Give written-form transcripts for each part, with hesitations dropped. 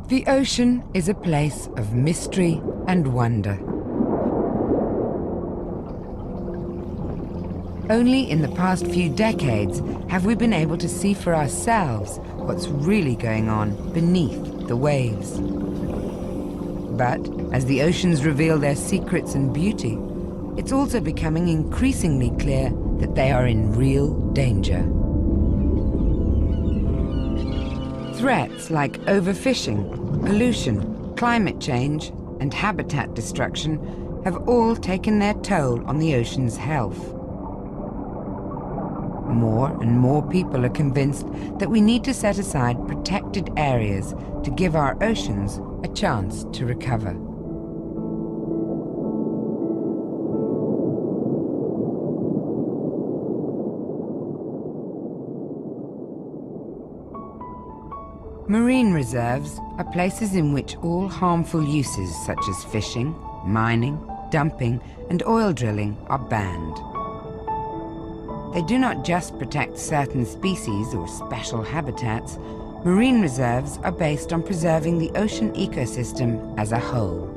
The ocean is a place of mystery and wonder. Only in the past few decades have we been able to see for ourselves what's really going on beneath the waves. But as the oceans reveal their secrets and beauty, it's also becoming increasingly clear that they are in real danger. Threats like overfishing, pollution, climate change, and habitat destruction have all taken their toll on the ocean's health. More and more people are convinced that we need to set aside protected areas to give our oceans a chance to recover. Marine reserves are places in which all harmful uses such as fishing, mining, dumping, and oil drilling are banned. They do not just protect certain species or special habitats. Marine reserves are based on preserving the ocean ecosystem as a whole.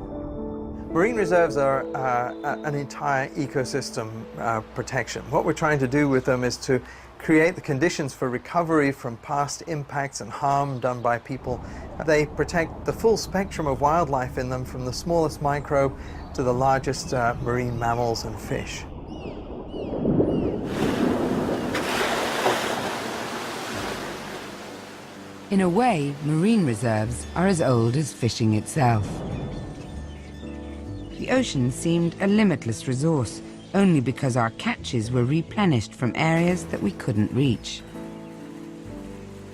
Marine reserves are an entire ecosystem protection. What we're trying to do with them is to create the conditions for recovery from past impacts and harm done by people. They protect the full spectrum of wildlife in them, from the smallest microbe to the largest marine mammals and fish. In a way, marine reserves are as old as fishing itself. The ocean seemed a limitless resource, only because our catches were replenished from areas that we couldn't reach.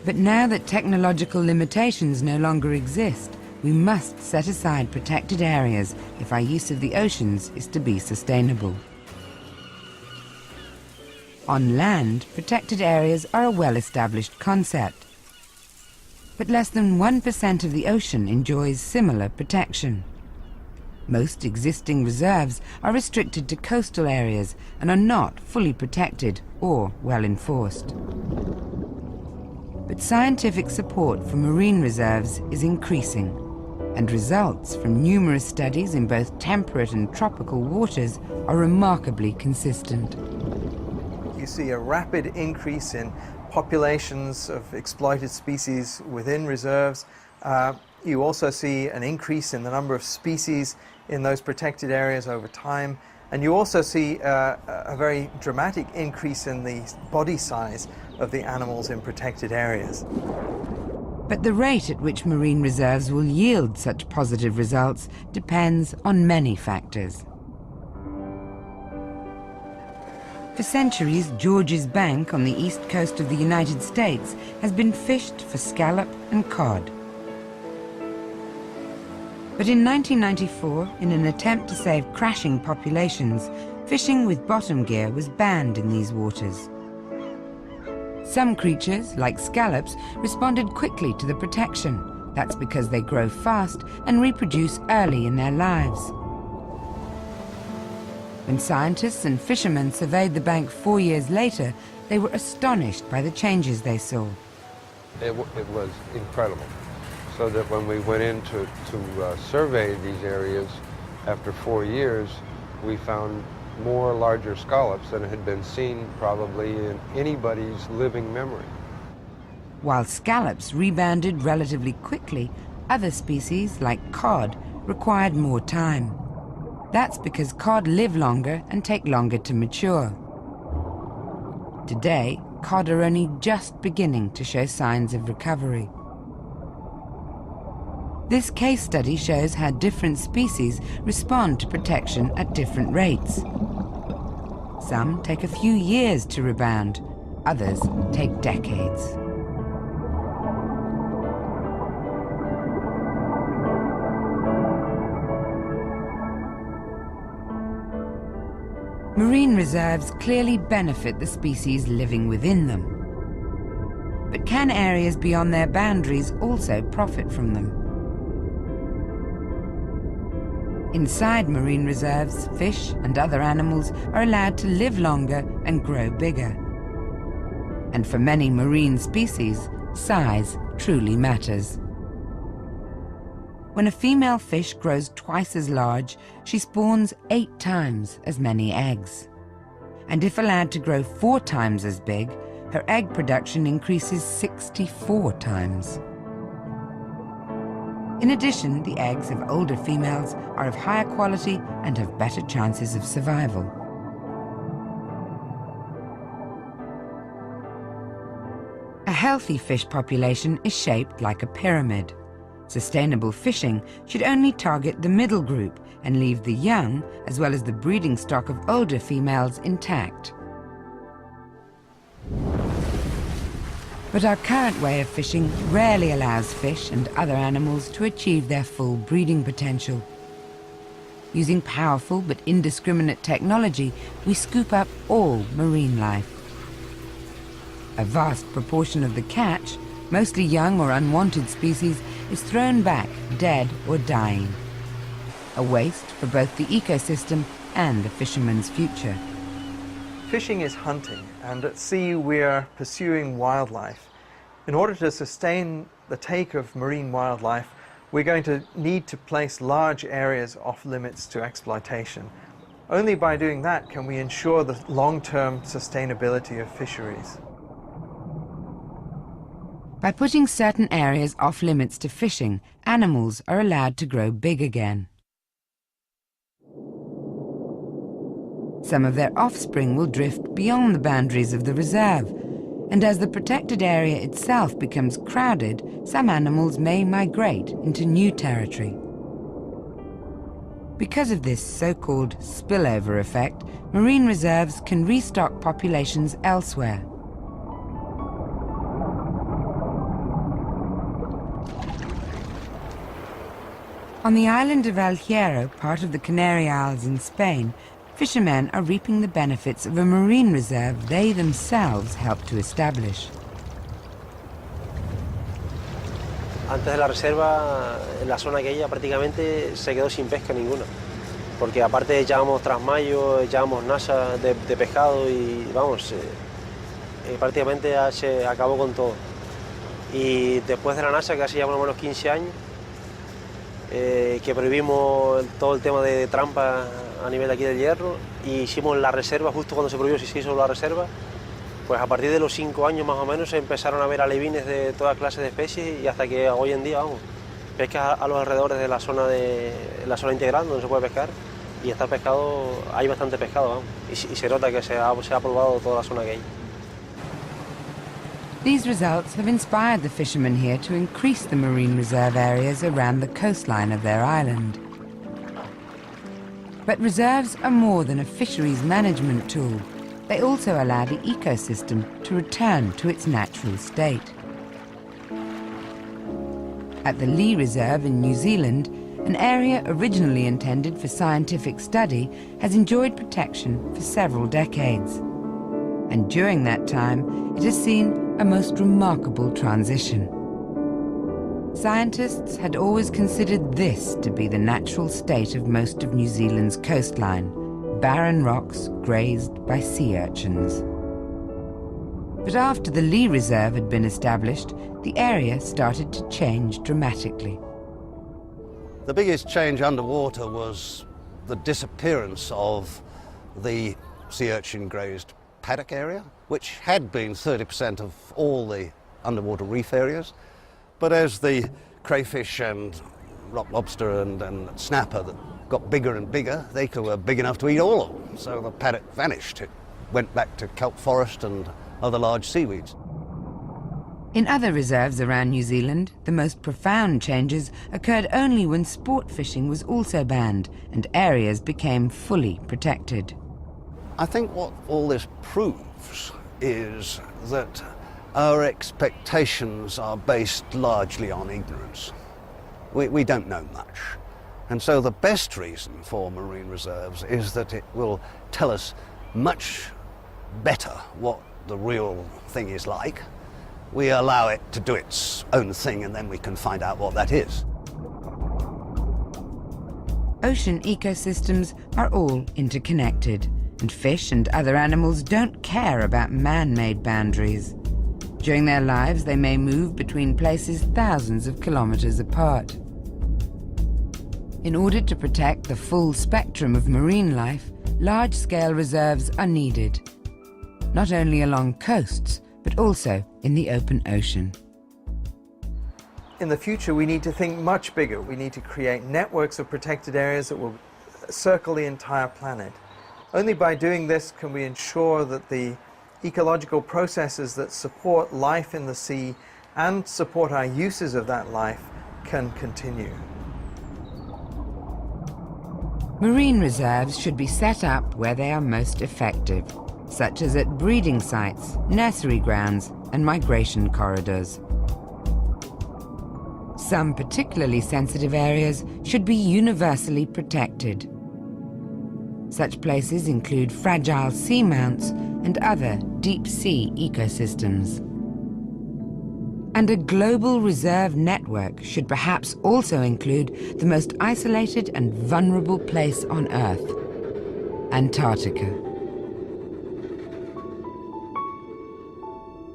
But now that technological limitations no longer exist, we must set aside protected areas if our use of the oceans is to be sustainable. On land, protected areas are a well-established concept. But less than 1% of the ocean enjoys similar protection. Most existing reserves are restricted to coastal areas and are not fully protected or well enforced. But scientific support for marine reserves is increasing, and results from numerous studies in both temperate and tropical waters are remarkably consistent. You see a rapid increase in populations of exploited species within reserves. You also see an increase in the number of species in those protected areas over time. And you also see a very dramatic increase in the body size of the animals in protected areas. But the rate at which marine reserves will yield such positive results depends on many factors. For centuries, Georges Bank on the east coast of the United States has been fished for scallop and cod. But in 1994, in an attempt to save crashing populations, fishing with bottom gear was banned in these waters. Some creatures, like scallops, responded quickly to the protection. That's because they grow fast and reproduce early in their lives. When scientists and fishermen surveyed the bank 4 years later, they were astonished by the changes they saw. It was incredible. So that when we went in to survey these areas after 4 years, we found more larger scallops than had been seen probably in anybody's living memory. While scallops rebounded relatively quickly, other species, like cod, required more time. That's because cod live longer and take longer to mature. Today, cod are only just beginning to show signs of recovery. This case study shows how different species respond to protection at different rates. Some take a few years to rebound, others take decades. Marine reserves clearly benefit the species living within them. But can areas beyond their boundaries also profit from them? Inside marine reserves, fish and other animals are allowed to live longer and grow bigger. And for many marine species, size truly matters. When a female fish grows twice as large, she spawns 8 times as many eggs. And if allowed to grow 4 times as big, her egg production increases 64 times. In addition, the eggs of older females are of higher quality and have better chances of survival. A healthy fish population is shaped like a pyramid. Sustainable fishing should only target the middle group and leave the young, as well as the breeding stock of older females, intact. But our current way of fishing rarely allows fish and other animals to achieve their full breeding potential. Using powerful but indiscriminate technology, we scoop up all marine life. A vast proportion of the catch, mostly young or unwanted species, is thrown back dead or dying. A waste for both the ecosystem and the fisherman's future. Fishing is hunting, and at sea we're pursuing wildlife. In order to sustain the take of marine wildlife, we're going to need to place large areas off limits to exploitation. Only by doing that can we ensure the long-term sustainability of fisheries. By putting certain areas off limits to fishing, animals are allowed to grow big again. Some of their offspring will drift beyond the boundaries of the reserve, and as the protected area itself becomes crowded, some animals may migrate into new territory. Because of this so-called spillover effect, marine reserves can restock populations elsewhere. On the island of El Hierro, part of the Canary Isles in Spain, fishermen are reaping the benefits of a marine reserve they themselves helped to establish. Antes de la reserva, en la zona aquella prácticamente se quedó sin pesca ninguna, porque aparte echábamos trasmayo, echábamos nasa de pescado y vamos, prácticamente ya se acabó con todo. Y después de la nasa, que hace ya por lo menos 15 años, que prohibimos todo el tema de trampa a nivel de aquí del Hierro, y hicimos la reserva justo cuando se prohibió, se hizo la reserva, pues a partir de los 5 años más o menos se empezaron a ver alevines de toda clase de especies y hasta que hoy en día, vamos, pescas a los alrededores de la zona integral donde se puede pescar y está pescado, hay bastante pescado, vamos, y se nota que se ha probado toda la zona que hay. These results have inspired the fishermen here to increase the marine reserve areas around the coastline of their island. But reserves are more than a fisheries management tool. They also allow the ecosystem to return to its natural state. At the Lee Reserve in New Zealand, an area originally intended for scientific study has enjoyed protection for several decades. And during that time, it has seen a most remarkable transition. Scientists had always considered this to be the natural state of most of New Zealand's coastline, barren rocks grazed by sea urchins. But after the Lee Reserve had been established, the area started to change dramatically. The biggest change underwater was the disappearance of the sea urchin grazed paddock area, which had been 30% of all the underwater reef areas. But as the crayfish and rock lobster and snapper that got bigger and bigger, they were big enough to eat all of them. So the paddock vanished. It went back to kelp forest and other large seaweeds. In other reserves around New Zealand, the most profound changes occurred only when sport fishing was also banned and areas became fully protected. I think what all this proves is that our expectations are based largely on ignorance. We don't know much. And so the best reason for marine reserves is that it will tell us much better what the real thing is like. We allow it to do its own thing and then we can find out what that is. Ocean ecosystems are all interconnected, and fish and other animals don't care about man-made boundaries. During their lives, they may move between places thousands of kilometers apart. In order to protect the full spectrum of marine life, large-scale reserves are needed, not only along coasts, but also in the open ocean. In the future, we need to think much bigger. We need to create networks of protected areas that will circle the entire planet. Only by doing this can we ensure that the ecological processes that support life in the sea and support our uses of that life can continue. Marine reserves should be set up where they are most effective, such as at breeding sites, nursery grounds, and migration corridors. Some particularly sensitive areas should be universally protected. Such places include fragile seamounts and other deep-sea ecosystems. And a global reserve network should perhaps also include the most isolated and vulnerable place on Earth, Antarctica.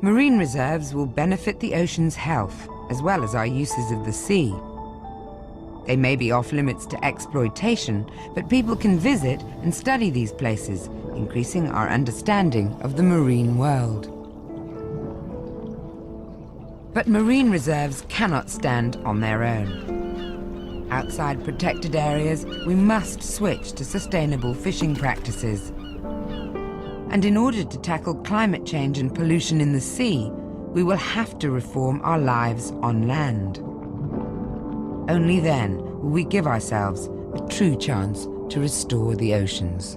Marine reserves will benefit the ocean's health, as well as our uses of the sea. They may be off limits to exploitation, but people can visit and study these places, increasing our understanding of the marine world. But marine reserves cannot stand on their own. Outside protected areas, we must switch to sustainable fishing practices. And in order to tackle climate change and pollution in the sea, we will have to reform our lives on land. Only then will we give ourselves a true chance to restore the oceans.